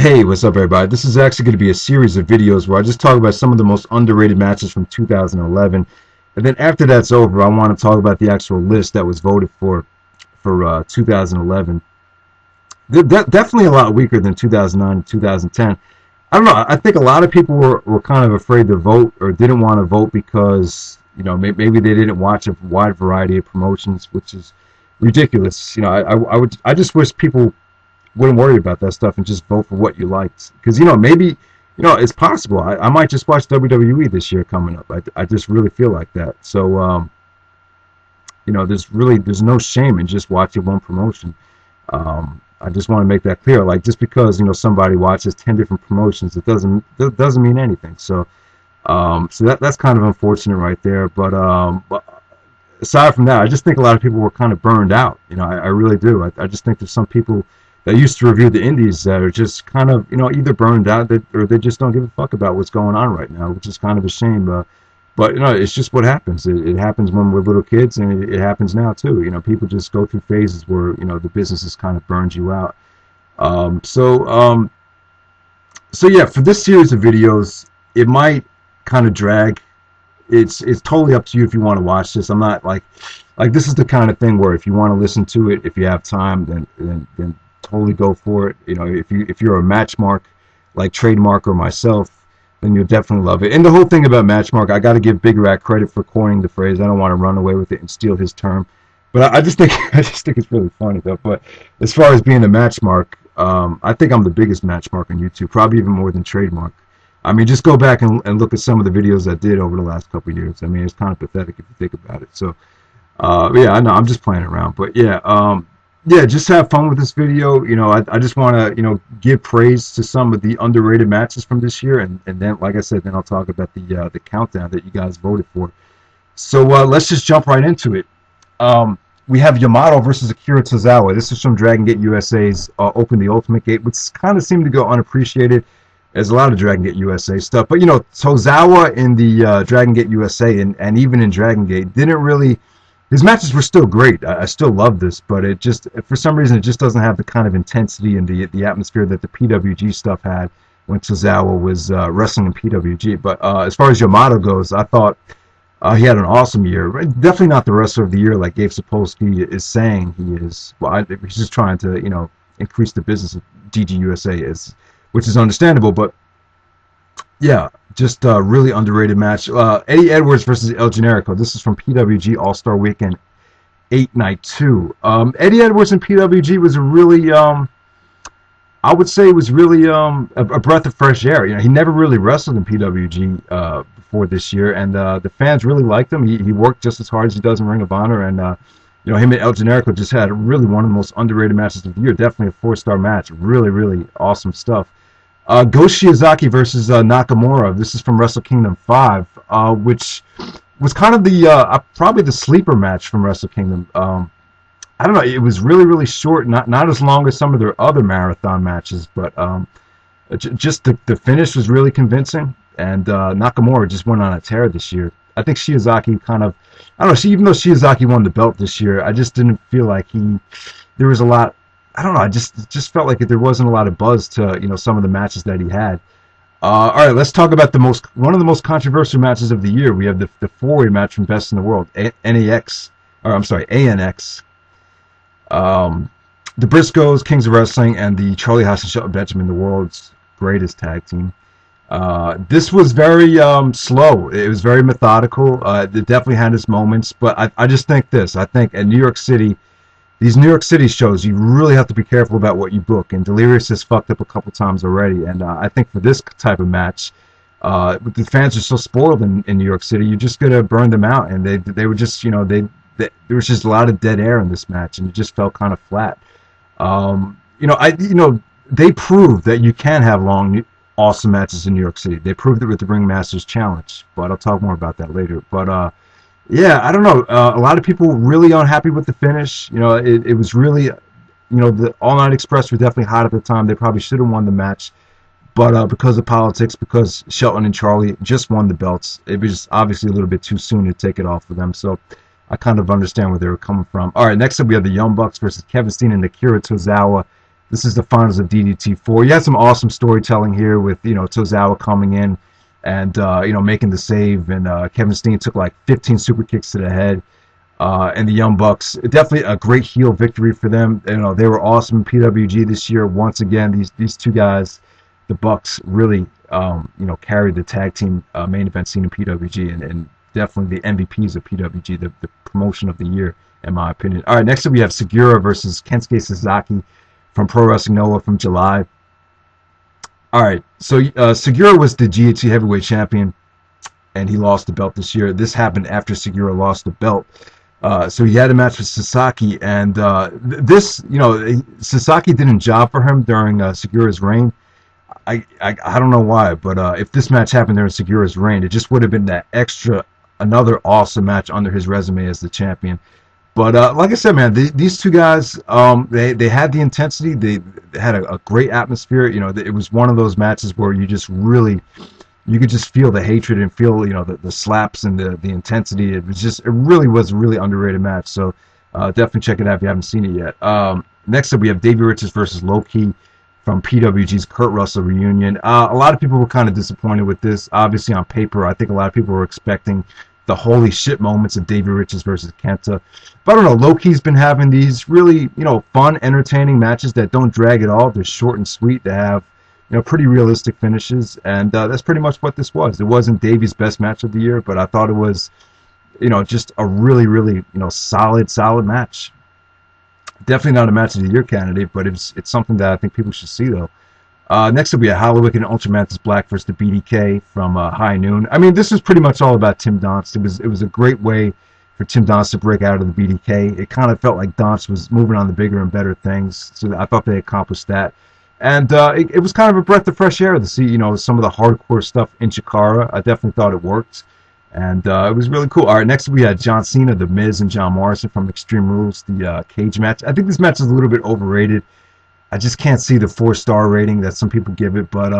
Hey, what's up, everybody? This is actually going to be a series of videos where I just talk about some of the most underrated matches from 2011, and then after that's over, I want to talk about the actual list that was voted for 2011. They're definitely a lot weaker than 2009 and 2010. I don't know. I think a lot of people were kind of afraid to vote or didn't want to vote because maybe they didn't watch a wide variety of promotions, which is ridiculous. I just wish people wouldn't worry about that stuff and just vote for what you liked. Because, maybe, it's possible. I might just watch WWE this year coming up. I just really feel like that. So, there's no shame in just watching one promotion. I just want to make that clear. Like, just because, somebody watches 10 different promotions, it doesn't mean anything. So, that's kind of unfortunate right there. But aside from that, I just think a lot of people were kind of burned out. I really do. I just think there's some people that used to review the indies that are just kind of, either burned out or they just don't give a fuck about what's going on right now, which is kind of a shame. But it's just what happens. It happens when we're little kids, and it happens now too. People just go through phases where the business just kind of burns you out. So yeah, for this series of videos, it might kind of drag. It's totally up to you if you want to watch this. I'm not like this is the kind of thing where if you want to listen to it, if you have time, then totally go for it. If you're a Matchmark like Trademark or myself, then you'll definitely love it. And the whole thing about Matchmark, I got to give Big Rat credit for coining the phrase. I don't want to run away with it and steal his term, but I just think it's really funny though. But as far as being a Matchmark, I think I'm the biggest Matchmark on YouTube, probably even more than Trademark. I mean, just go back and look at some of the videos I did over the last couple of years. I mean, it's kind of pathetic if you think about it. So yeah, I know I'm just playing around, but yeah, just have fun with this video. I just want to, give praise to some of the underrated matches from this year, and then, like I said, then I'll talk about the countdown that you guys voted for. So let's just jump right into it. We have YAMATO versus Akira Tozawa. This is from Dragon Gate USA's Open the Ultimate Gate, which kind of seemed to go unappreciated. There's a lot of Dragon Gate USA stuff, but Tozawa in the Dragon Gate USA and even in Dragon Gate didn't really. His matches were still great. I still love this, but it just, for some reason, it just doesn't have the kind of intensity and the atmosphere that the PWG stuff had when Tozawa was wrestling in PWG. But as far as YAMATO goes, I thought he had an awesome year. Definitely not the wrestler of the year like Gabe Sapolsky is saying he is. Well, he's just trying to, increase the business of DGUSA, which is understandable. But yeah, just a really underrated match. Eddie Edwards versus El Generico. This is from PWG All-Star Weekend 8 Night 2. Eddie Edwards in PWG was a really, I would say, was really a breath of fresh air. He never really wrestled in PWG before this year, and the fans really liked him. He worked just as hard as he does in Ring of Honor, and him and El Generico just had really one of the most underrated matches of the year. Definitely a 4-star match. Really, really awesome stuff. Go Shiozaki versus Nakamura. This is from Wrestle Kingdom 5, which was kind of the probably the sleeper match from Wrestle Kingdom. I don't know. It was really, really short. Not as long as some of their other marathon matches, but just the finish was really convincing. And Nakamura just went on a tear this year. I think Shiozaki kind of, I don't know. Even though Shiozaki won the belt this year, I just didn't feel like there was a lot. I don't know. I just felt like there wasn't a lot of buzz to some of the matches that he had. All right, let's talk about one of the most controversial matches of the year. We have the 4-way match from Best in the World, ANX. The Briscoes, Kings of Wrestling, and the Charlie Haas and Shelton Benjamin, the world's greatest tag team. This was very slow. It was very methodical. It definitely had its moments, but I just think this. I think at New York City. These New York City shows, you really have to be careful about what you book. And Delirious has fucked up a couple times already. And I think for this type of match, the fans are so spoiled in New York City, you're just going to burn them out. And they were just, there was just a lot of dead air in this match. And it just felt kind of flat. They proved that you can have long, awesome matches in New York City. They proved it with the Ring Masters Challenge. But I'll talk more about that later. But, yeah, I don't know. A lot of people were really unhappy with the finish. It was really, the All Night Express were definitely hot at the time. They probably should have won the match. But because of politics, because Shelton and Charlie just won the belts, it was obviously a little bit too soon to take it off of them. So I kind of understand where they were coming from. All right, next up we have the Young Bucks versus Kevin Steen and Akira Tozawa. This is the finals of DDT4. You had some awesome storytelling here with, you know, Tozawa coming in and, you know, making the save. And Kevin Steen took like 15 super kicks to the head. And the Young Bucks, definitely a great heel victory for them. You know, they were awesome in PWG this year. Once again, these two guys, the Bucks, really, you know, carried the tag team main event scene in PWG, and definitely the MVPs of PWG, the promotion of the year, in my opinion. All right, next up we have Segura versus Kensuke Sasaki from Pro Wrestling Noah from July. All right, so Segura was the GHC heavyweight champion, and he lost the belt this year. This happened after Segura lost the belt. So he had a match with Sasaki, and this, you know, Sasaki didn't job for him during Segura's reign. I don't know why, but if this match happened during Segura's reign, it just would have been that extra, another awesome match under his resume as the champion. But like I said, man, these two guys, they had the intensity. They had a great atmosphere. You know, it was one of those matches where you just really, you could just feel the hatred and feel, you know, the slaps and the intensity. It really was a really underrated match. So definitely check it out if you haven't seen it yet. Next up, we have Davey Richards versus Low-Ki from PWG's Kurt Russell reunion. A lot of people were kind of disappointed with this. Obviously, on paper, I think a lot of people were expecting the holy shit moments of Davey Richards versus Kenta. But I don't know, Low-Ki's been having these really, you know, fun, entertaining matches that don't drag at all. They're short and sweet. They have, you know, pretty realistic finishes, and that's pretty much what this was. It wasn't Davey's best match of the year, but I thought it was, you know, just a really, really, you know, solid match. Definitely not a match of the year candidate, but it's something that I think people should see, though. Next will be a Hollywood and Ultramantis Black versus the BDK from High Noon. I mean, this was pretty much all about Tim Donst. It was a great way for Tim Donst to break out of the BDK. It kind of felt like Donst was moving on to bigger and better things, so I thought they accomplished that. And it was kind of a breath of fresh air to see, you know, some of the hardcore stuff in Chikara. I definitely thought it worked. And it was really cool. All right, next we had John Cena, The Miz, and John Morrison from Extreme Rules, the cage match. I think this match is a little bit overrated. I just can't see the 4-star rating that some people give it. But,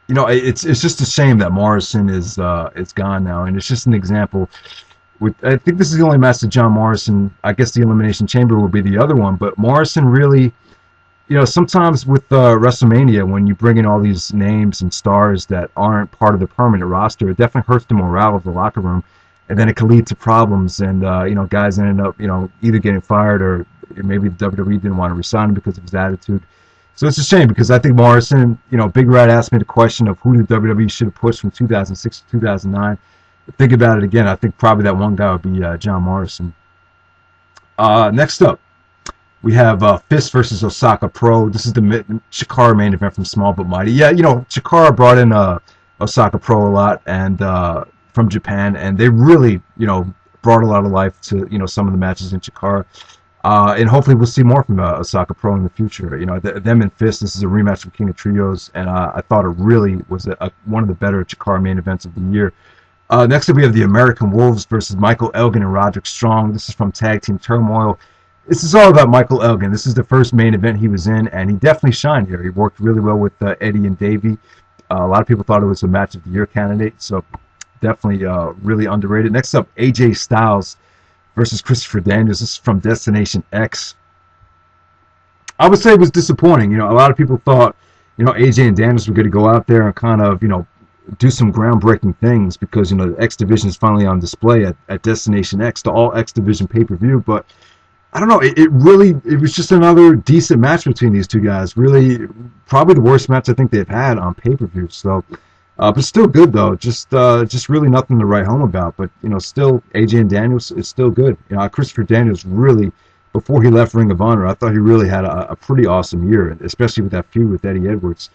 you know, it's just a shame that Morrison is gone now. And it's just an example. I think this is the only match that John Morrison, I guess the Elimination Chamber will be the other one. But Morrison really... You know, sometimes with WrestleMania, when you bring in all these names and stars that aren't part of the permanent roster, it definitely hurts the morale of the locker room, and then it can lead to problems. And you know, guys ended up, you know, either getting fired or maybe the WWE didn't want to resign him because of his attitude. So it's a shame because I think Morrison, you know, Big Red asked me the question of who the WWE should have pushed from 2006 to 2009. Think about it again. I think probably that one guy would be John Morrison. Next up, we have Fist versus Osaka Pro. This is the Chikara main event from Small But Mighty. Yeah, you know, Chikara brought in Osaka Pro a lot and from Japan, and they really, you know, brought a lot of life to, you know, some of the matches in Chikara. And hopefully we'll see more from Osaka Pro in the future. You know, them and Fist, this is a rematch from King of Trios, and I thought it really was one of the better Chikara main events of the year. Next up, we have the American Wolves versus Michael Elgin and Roderick Strong. This is from Tag Team Turmoil. This is all about Michael Elgin. This is the first main event he was in, and he definitely shined here. He worked really well with Eddie and Davey. A lot of people thought it was a match of the year candidate, so definitely really underrated. Next up, AJ Styles versus Christopher Daniels. This is from Destination X. I would say it was disappointing. You know, a lot of people thought, you know, AJ and Daniels were going to go out there and kind of, you know, do some groundbreaking things because, you know, the X Division is finally on display at Destination X, the all X Division pay-per-view, but I don't know, it was just another decent match between these two guys. Really, probably the worst match I think they've had on pay-per-view. So, but still good though. Just really nothing to write home about. But you know, still AJ and Daniels is still good. You know, Christopher Daniels really, before he left Ring of Honor, I thought he really had a pretty awesome year, especially with that feud with Eddie Edwards.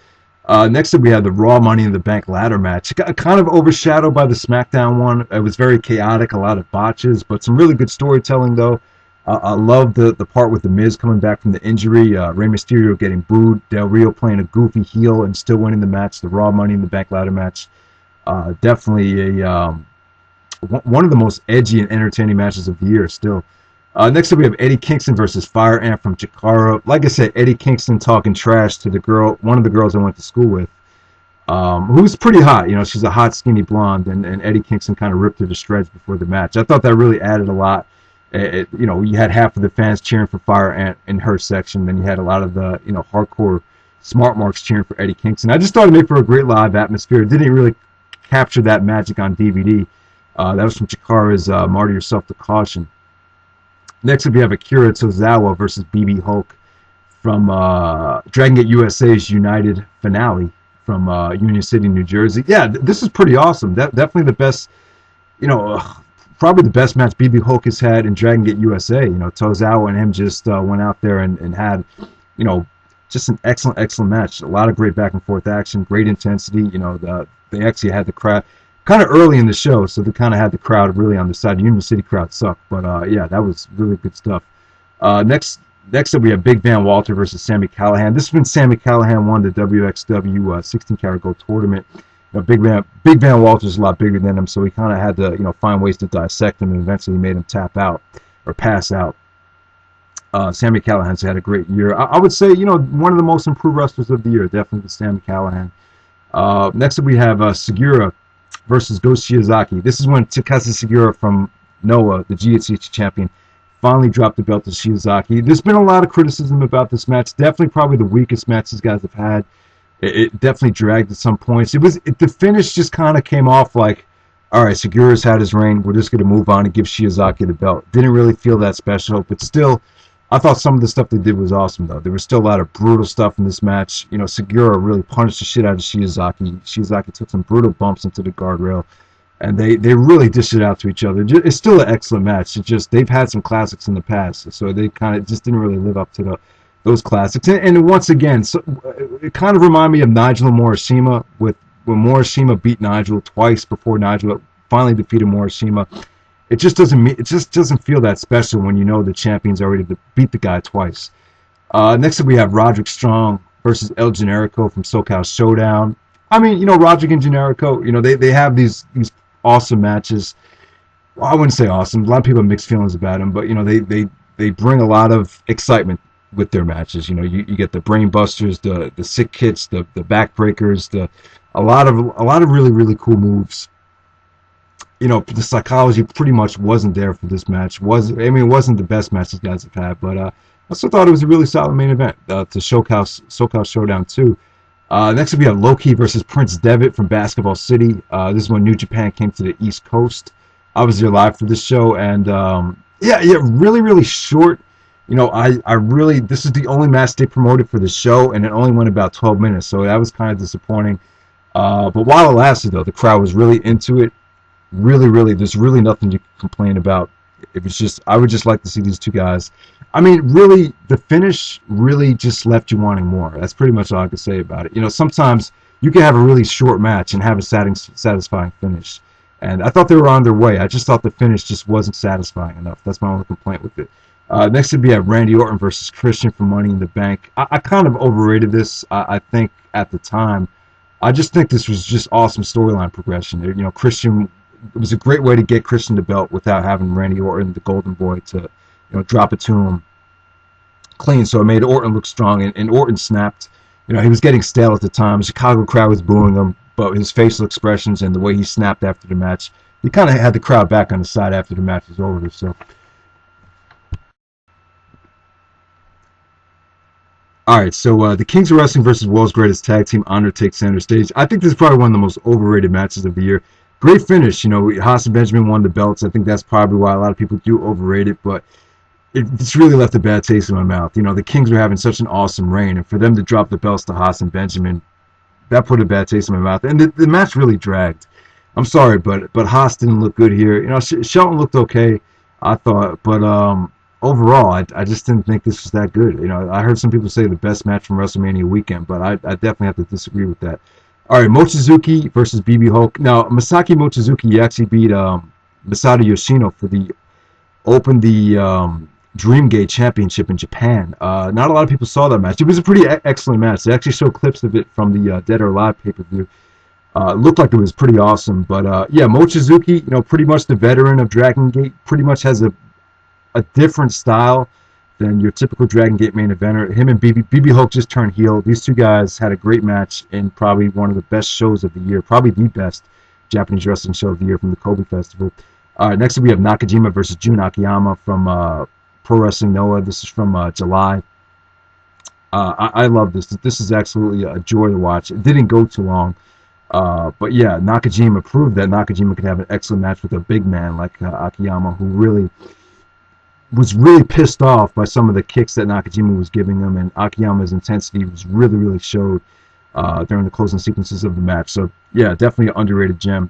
Next up, we had the Raw Money in the Bank ladder match. It got kind of overshadowed by the SmackDown one. It was very chaotic, a lot of botches, but some really good storytelling though. I love the part with The Miz coming back from the injury, Rey Mysterio getting booed, Del Rio playing a goofy heel and still winning the match, the Raw Money in the Bank ladder match. Definitely one of the most edgy and entertaining matches of the year still. Next up, we have Eddie Kingston versus Fire Ant from Chikara. Like I said, Eddie Kingston talking trash to one of the girls I went to school with, who's pretty hot. You know, she's a hot, skinny blonde, and Eddie Kingston kind of ripped her to shreds before the match. I thought that really added a lot You had half of the fans cheering for Fire Ant in her section, then you had a lot of the hardcore smart marks cheering for Eddie Kingston. I just thought it made for a great live atmosphere. It didn't really capture that magic on DVD. That was from Chikara's Marty Yourself to Caution. Next up, we have Akira Tozawa versus BB Hulk from Dragon Gate USA's United finale from Union City, New Jersey. Yeah, this is pretty awesome. Definitely the best, probably the best match BB Hulk has had in Dragon Gate USA. Tozawa and him just went out there and had, just an excellent match. A lot of great back and forth action, great intensity. They actually had the crowd kind of early in the show, so they kind of had the crowd really on the side. The Union City crowd sucked, but yeah, that was really good stuff. Next up, we have Big Van Walter versus Sami Callihan. This is when Sami Callihan won the WXW 16 Karat Gold tournament. Big Van Walter's a lot bigger than him, so he kind of had to find ways to dissect him, and eventually made him tap out or pass out. Sami Callihan's had a great year. I would say one of the most improved wrestlers of the year, definitely Sami Callihan. Next up, we have Segura versus Go Shiozaki. This is when Takase Segura from Noah, the GHC champion, finally dropped the belt to Shiozaki. There's been a lot of criticism about this match. Definitely probably the weakest match these guys have had. It definitely dragged at some points. The finish just kind of came off like, all right, Segura's had his reign. We're just going to move on and give Shiozaki the belt. Didn't really feel that special, but still, I thought some of the stuff they did was awesome, though. There was still a lot of brutal stuff in this match. Segura really punched the shit out of Shiozaki. Shiozaki took some brutal bumps into the guardrail, and they really dished it out to each other. It's still an excellent match. It's just they've had some classics in the past, so they kind of just didn't really live up to those classics. And once again, so it kind of reminded me of Nigel and Morishima when Morishima beat Nigel twice before Nigel finally defeated Morishima. It just doesn't feel that special when the champion's already beat the guy twice. Next up, we have Roderick Strong versus El Generico from SoCal Showdown. I mean, Roderick and Generico, they have these awesome matches. Well, I wouldn't say awesome. A lot of people have mixed feelings about them, but they bring a lot of excitement with their matches. You get the brain busters, the sick kits, the backbreakers, a lot of really cool moves. The psychology pretty much wasn't there for this match. It wasn't the best match these guys have had, but I still thought it was a really solid main event to SoCal Showdown 2. Next up, we have Low-Ki versus Prince Devitt from Basketball City. This is when New Japan came to the East Coast. I was there live for this show, and really short. This is the only match they promoted for the show, and it only went about 12 minutes, so that was kind of disappointing. But while it lasted, though, the crowd was really into it. Really, there's really nothing you can complain about. I would just like to see these two guys. I mean, really, the finish really just left you wanting more. That's pretty much all I can say about it. Sometimes you can have a really short match and have a satisfying finish. And I thought they were on their way. I just thought the finish just wasn't satisfying enough. That's my only complaint with it. Next would be Randy Orton versus Christian for Money in the Bank. I kind of overrated this. I think at the time, I just think this was just awesome storyline progression. Christian. It was a great way to get Christian the belt without having Randy Orton, the Golden Boy, to drop it to him clean. So it made Orton look strong, and Orton snapped. He was getting stale at the time. The Chicago crowd was booing him, but his facial expressions and the way he snapped after the match, he kind of had the crowd back on the side after the match was over. So, all right. So the Kings of Wrestling versus World's Greatest Tag Team, Honor takes center stage. I think this is probably one of the most overrated matches of the year. Great finish, Haas and Benjamin won the belts. I think that's probably why a lot of people do overrate it, but it's really left a bad taste in my mouth. The Kings were having such an awesome reign, and for them to drop the belts to Haas and Benjamin, that put a bad taste in my mouth. And the match really dragged. I'm sorry, but Haas didn't look good here. Shelton looked okay, I thought, but overall, I just didn't think this was that good. I heard some people say the best match from WrestleMania weekend, but I definitely have to disagree with that. All right, Mochizuki versus BB Hulk. Now, Masaki Mochizuki actually beat Masato Yoshino for the Dreamgate Championship in Japan. Not a lot of people saw that match. It was a pretty excellent match. They actually showed clips of it from the Dead or Alive pay-per-view. Looked like it was pretty awesome. But Mochizuki, pretty much the veteran of Dragon Gate, pretty much has a different style than your typical Dragon Gate main eventer. Him and BB Hulk just turned heel. These two guys had a great match in probably one of the best shows of the year, probably the best Japanese wrestling show of the year from the Kobe Festival. All right, next we have Nakajima versus Jun Akiyama from Pro Wrestling Noah. This is from July. I love this. This is absolutely a joy to watch. It didn't go too long. But yeah, Nakajima proved that Nakajima could have an excellent match with a big man like Akiyama, who was really pissed off by some of the kicks that Nakajima was giving him, and Akiyama's intensity really showed during the closing sequences of the match. So yeah, definitely an underrated gem.